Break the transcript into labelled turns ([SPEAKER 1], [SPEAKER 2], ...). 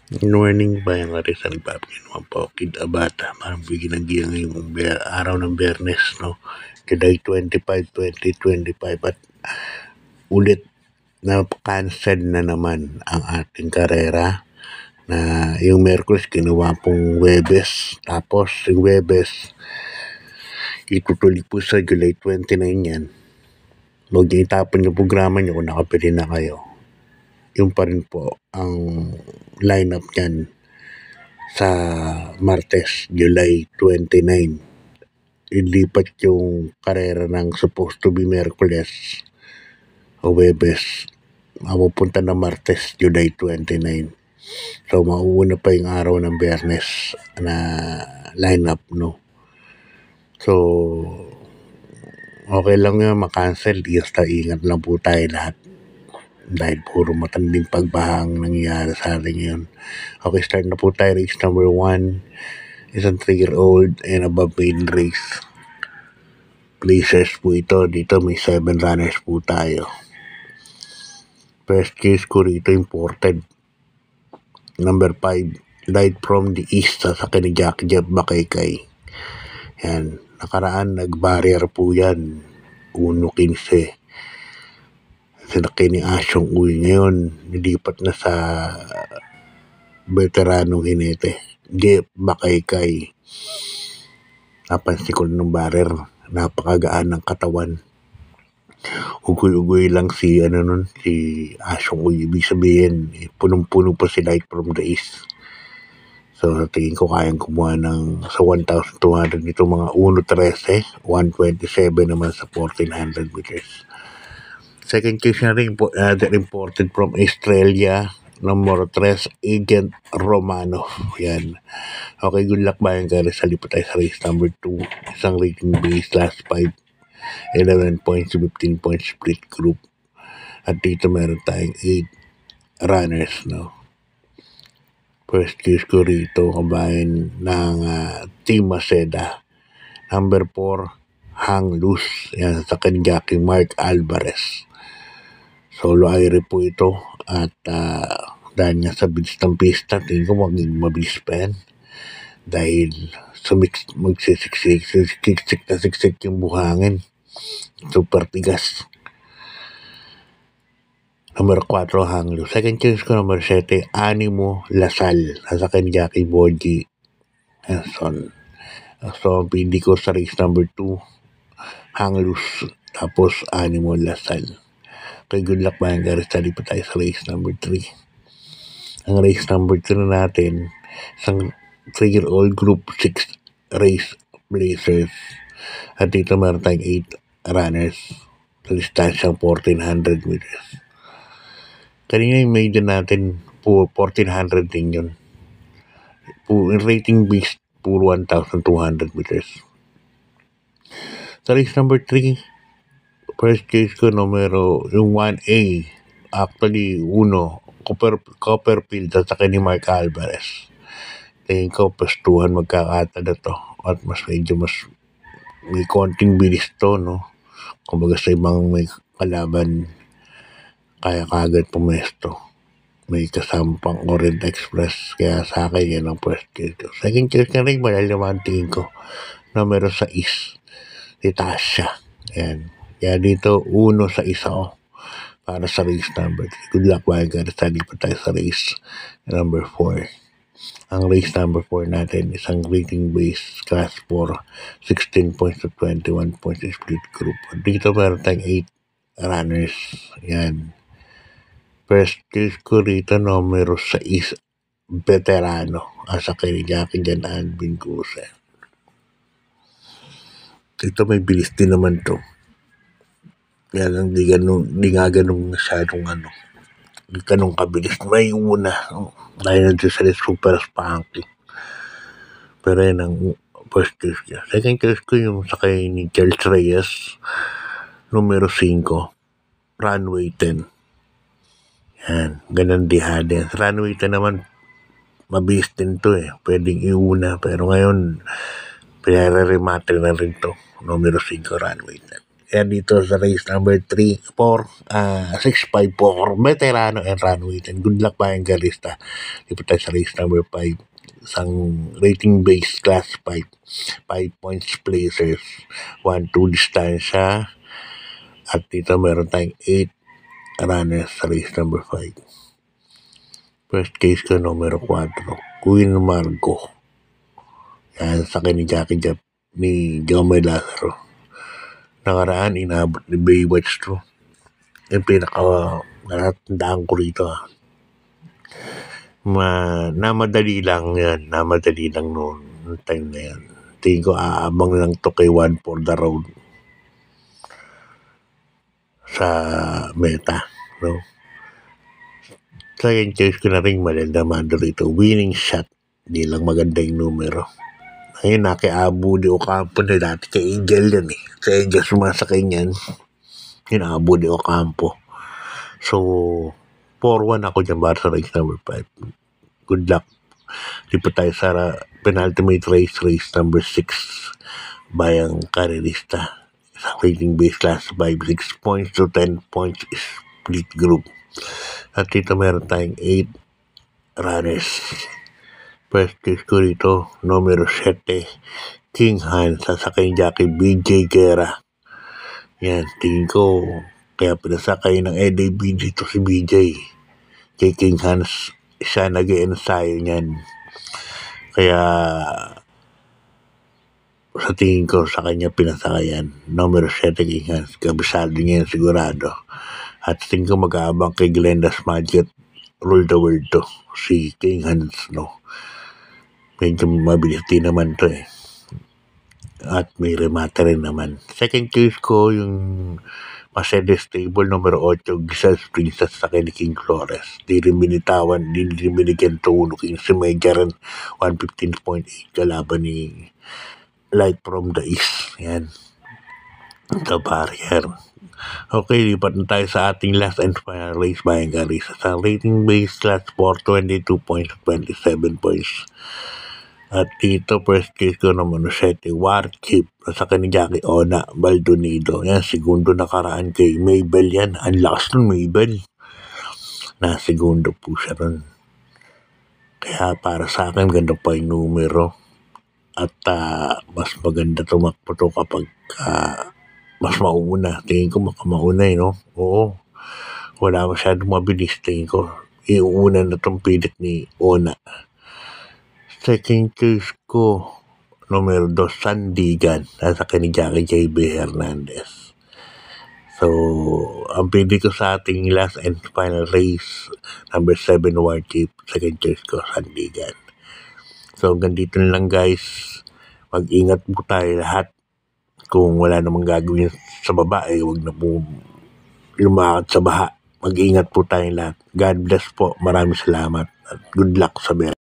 [SPEAKER 1] Good morning, Bayan Larissa Republican naman po, Kid Abata. Parang bigyan ng giya ngayong araw ng Biyernes, no? July 25, 2025 at ulit na cancel na naman ang ating karera na yung Merkules ginawa pong Webes. Tapos yung Webes, itutuloy po sa July 29 yan. Huwag niyo itapon yung programa niyo kung nakapili na kayo. Yung pa rin po ang lineup niyan sa Martes, July 29. Ilipat yung karera ng supposed to be Merkules o Webes. Mapupunta na Martes, July 29. So, mauuna pa yung araw ng Biyernes na lineup, no? So, okay lang yun, makancel. Basta ingat lang po tayo lahat. Dahil puro matanding pagbahang nangyayari sa atin ngayon. Okay, start na po tayo. Race number 1. Isang 3-year-old and above maiden race. Placers po ito. Dito may 7 runners po tayo. First case ko rito imported. Number 5, Light from the East sa ni Jackie Jeff Bakaykay. Yan. Nakaraan, nag-barrier po yan. 1.15. Sinakay ni Asyong Uy. Ngayon, nilipat na sa veteranong hinete. Jeff Bakaykay. Napansin ko ng barrier. Napakagaan ng katawan. Ugoy-ugoy lang si Asyong Uy. Ibig sabihin, punong-puno pa si Light from the East. So, tingin ko kayang kumuha ng sa 1,200 nito mga 1.13, 1.27 naman sa 1,400 meters. Second case na rin imported from Australia, number 3, Agent Romano. Yan. Okay, good luck Bayan Gary. Salipat tayo sa race number 2. Isang rating base, last 5, 11 points, 15 points split group. At dito meron tayong 8 runners, no? First case ko rito, kabayan ng Team Maceda. Number 4, Hang Loose. Yan, sa Jackie Mark Alvarez. Solo aire po ito. At dahil nga sa bilis ng pista, tingin ko maging mabilis pa yan. Dahil magsisiksik yung buhangin. Super tigas. Number 4, Hang Loose. Second case ko, number 7, Animo Lasal. Sa Jackie Boji Hanson. So, pili ko sa race number 2, Hang Loose. Tapos, Animo Lasal. Okay, good luck Bayan Gary. Study pa tayo sa race number 3. Ang race number 3 na natin, isang 3-year-old group 6 race blazers. At dito meron tayong 8 runners sa distansyang 1,400 meters. Kanina yung maiden natin, 1,400 din yun. Rating base, puro 1,200 meters. Sa race number 3, first case ko numero yung 1A, actually 1, Copperfield at saka ni Mark Alvarez. Tingin ko pastuhan magkakata na to at mas may konting bilis to, no? Kumbaga sa ibang may kalaban kaya kagad pumesto. May kasama pang Orient Express, kaya sa akin yan ang first case ko. Second case na rin, malalaman tingin ko numero 6, si Tasha. Yan. Kaya dito, 1-1 para sa race number 3. Good luck, Bayan Gary. Study pa tayo sa race number 4. Ang race number 4 natin, isang rating base, class 4, 16 points to 21 points split group. Dito meron tayong 8 runners. Yan. First case ko rito, numero 6, veterano. Asa kay Jackie Jan Alvin Guse. Dito may bilis din naman to. Kaya lang di nga ganun masyadong di ganun kabilis. May una. Dahil nandiyo sa super spunky. Pero yan ang first case niya. Second case ko yung sakay ni Charles Reyes, numero 5, runway 10. Yan. Ganun dihada. Sa runway 10 naman, mabilis din to eh. Pwedeng iuna. Pero ngayon, pinare-remate na rin to. Numero 5, runway 10. Yan dito sa race number 654, Veterano and Runway. And good luck pa yung galista. Dito tayo sa race number 5. Isang rating-based class 5. 5 points placers. 1-2 distansya. At dito meron tayong 8 runners sa race number 5. First case ko, numero 4. Queen Margo. Yan, sa akin ni Jackie Jeff ni Jomay Lazaro. Nakaraan, inabot ni Baywatch to. Yung natatandaan ko rito. Namadali lang yan. Namadali lang noon time na yan. Tingin ko aabang lang to kay One for the Road sa meta. No? Second choice ko na rin malalaman rito. Winning Shot. Hindi lang maganda yung numero. Ayun, nakiabo di Ocampo na dati kay Angel yan eh. Sa Angel sumasakay niyan. Yun, abo di Ocampo. So, 4-1 ako dyan para sa race number 5. Good luck. Di pa tayo sa penultimate race number 6. Bayang karerista. Sa rating base class 5, 6 points to 10 points split group. At dito meron tayong 8 runners. First case ko rito, numero 7, King Hans, sasakay Jackie BJ Guerra. Yan, tingin ko, kaya pinasakay ng LAB dito si BJ. Kay King Hans, siya nag-i-ensayo niyan. Kaya, sa tingin ko, sa kanya pinasakayan. Numero 7, King Hans, kabisado niya yan sigurado. At tingin ko mag-aabang kay Glenda's Magic, Rule the World to, si King Hans, no? Medyo mabilis din naman to eh. At may remata rin naman. Second case ko, yung Mercedes Stable, numero 8, Giselle Princess sa kay King Flores. Di rin binitawan, di rin binigyan tulog yung si Megaran 115.8 kalaban ni Light from the East. Yan. The barrier. Okay, lipat na tayo sa ating last and final race Bayang Garissa. Sa rating base class 4, 22 points, 27 points. At dito, first case ko naman 7, Warkeep, sa ni Jackie Ona Baldonido. Yan, segundo nakaraan kay Mabel yan. Ang lakas nun, Mabel. Na segundo po siya ron. Kaya para sa akin, ganda pa yung numero. At mas maganda tumakbo to kapag mas mauna. Tingin ko makamauna no? Oo. Wala masyadong mabilis. Tingin ko, iuuna na itong pilit ni Ona. Second case ko, numero 2, Sandigan, nasa ni Jackie J.B. Hernandez. So, ang pili ko sa ating last and final race, number 7, Warkeep, second choice ko, Sandigan. So, ganito na lang guys. Mag-ingat po tayo lahat. Kung wala namang gagawin sa baba, huwag na po lumakad sa baha. Mag-ingat po tayo lahat. God bless po. Maraming salamat. At good luck sa